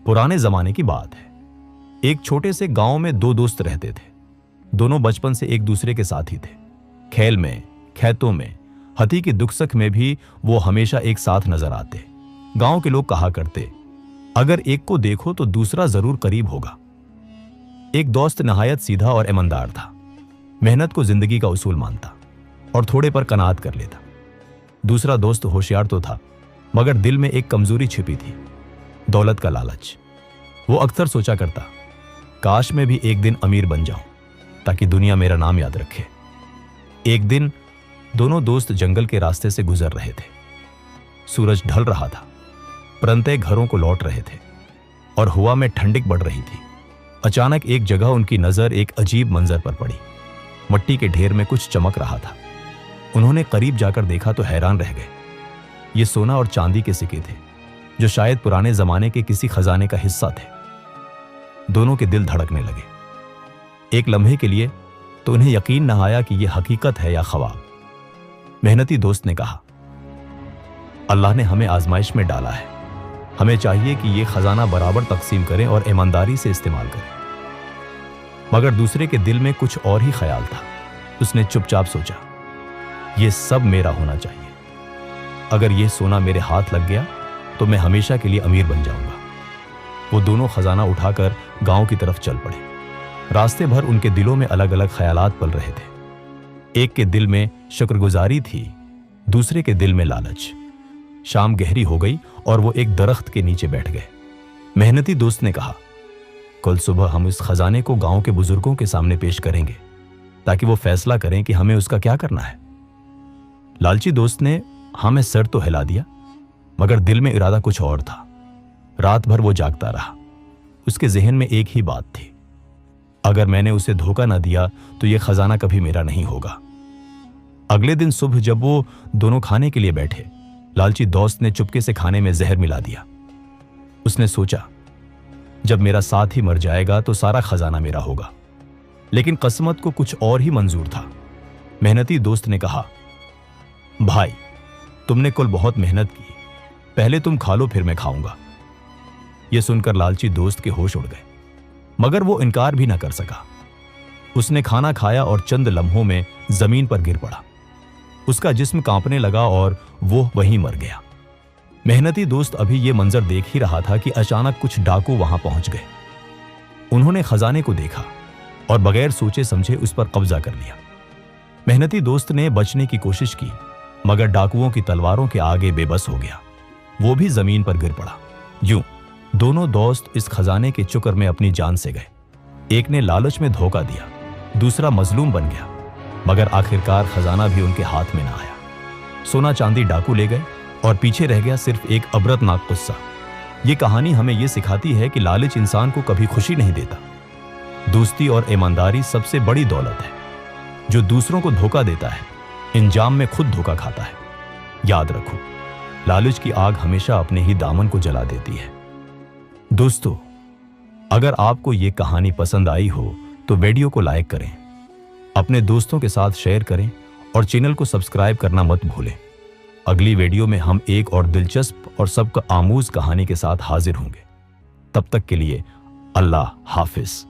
पुराने जमाने की बात है। एक छोटे से गांव में दो दोस्त रहते थे। दोनों बचपन से एक दूसरे के साथी थे। खेल में, खेतों में, हती की दुख सुख में भी वो हमेशा एक साथ नजर आते। गांव के लोग कहा करते, अगर एक को देखो तो दूसरा जरूर करीब होगा। एक दोस्त नहायत सीधा और ईमानदार था। मेहनत को जिंदगी का उसूल मानता और थोड़े पर कनात कर लेता। दूसरा दोस्त होशियार तो था, मगर दिल में एक कमजोरी छिपी थी, दौलत का लालच। वो अक्सर सोचा करता, काश मैं भी एक दिन अमीर बन जाऊं ताकि दुनिया मेरा नाम याद रखे। एक दिन दोनों दोस्त जंगल के रास्ते से गुजर रहे थे। सूरज ढल रहा था, परंतु घरों को लौट रहे थे और हवा में ठंडक बढ़ रही थी। अचानक एक जगह उनकी नजर एक अजीब मंजर पर पड़ी। मिट्टी के ढेर में कुछ चमक रहा था। उन्होंने करीब जाकर देखा तो हैरान रह गए। ये सोना और चांदी के सिक्के थे, जो शायद पुराने जमाने के किसी खजाने का हिस्सा थे। दोनों के दिल धड़कने लगे। एक लम्हे के लिए तो उन्हें यकीन न आया कि यह हकीकत है या ख्वाब। मेहनती दोस्त ने कहा, अल्लाह ने हमें आजमाइश में डाला है। हमें चाहिए कि यह खजाना बराबर तकसीम करें और ईमानदारी से इस्तेमाल करें। मगर दूसरे के दिल में कुछ और ही ख्याल था। उसने चुपचाप सोचा, यह सब मेरा होना चाहिए। अगर यह सोना मेरे हाथ लग गया तो मैं हमेशा के लिए अमीर बन जाऊंगा। वो दोनों खजाना उठाकर गांव की तरफ चल पड़े। रास्ते भर उनके दिलों में अलग अलग ख्यालात पल रहे थे। एक के दिल में शुक्रगुजारी थी, दूसरे के दिल में लालच। शाम गहरी हो गई और वो एक दरख्त के नीचे बैठ गए। मेहनती दोस्त ने कहा, कल सुबह हम इस खजाने को गांव के बुजुर्गों के सामने पेश करेंगे ताकि वो फैसला करें कि हमें उसका क्या करना है। लालची दोस्त ने हाँ में सर तो हिला दिया, मगर दिल में इरादा कुछ और था। रात भर वो जागता रहा। उसके जहन में एक ही बात थी, अगर मैंने उसे धोखा ना दिया तो यह खजाना कभी मेरा नहीं होगा। अगले दिन सुबह जब वो दोनों खाने के लिए बैठे, लालची दोस्त ने चुपके से खाने में जहर मिला दिया। उसने सोचा, जब मेरा साथ ही मर जाएगा तो सारा खजाना मेरा होगा। लेकिन किस्मत को कुछ और ही मंजूर था। मेहनती दोस्त ने कहा, भाई तुमने कुल बहुत मेहनत की, पहले तुम खा लो फिर मैं खाऊंगा। यह सुनकर लालची दोस्त के होश उड़ गए, मगर वो इनकार भी ना कर सका। उसने खाना खाया और चंद लम्हों में जमीन पर गिर पड़ा। उसका जिस्म कांपने लगा और वो वहीं मर गया। मेहनती दोस्त अभी ये मंजर देख ही रहा था कि अचानक कुछ डाकू वहां पहुंच गए। उन्होंने खजाने को देखा और बगैर सोचे समझे उस पर कब्जा कर लिया। मेहनती दोस्त ने बचने की कोशिश की, मगर डाकुओं की तलवारों के आगे बेबस हो गया। वो भी जमीन पर गिर पड़ा। यूं दोनों दोस्त इस खजाने के चुकर में अपनी जान से गए। एक ने लालच में धोखा दिया, दूसरा मजलूम बन गया, मगर आखिरकार खजाना भी उनके हाथ में ना आया। सोना चांदी डाकू ले गए और पीछे रह गया सिर्फ एक अबरतनाक गुस्सा। ये कहानी हमें यह सिखाती है कि लालच इंसान को कभी खुशी नहीं देता। दोस्ती और ईमानदारी सबसे बड़ी दौलत है। जो दूसरों को धोखा देता है, इंजाम में खुद धोखा खाता है। याद रखो, लालच की आग हमेशा अपने ही दामन को जला देती है। दोस्तों, अगर आपको ये कहानी पसंद आई हो तो वीडियो को लाइक करें, अपने दोस्तों के साथ शेयर करें और चैनल को सब्सक्राइब करना मत भूलें। अगली वीडियो में हम एक और दिलचस्प और सबका आमूज कहानी के साथ हाजिर होंगे। तब तक के लिए अल्लाह हाफिज।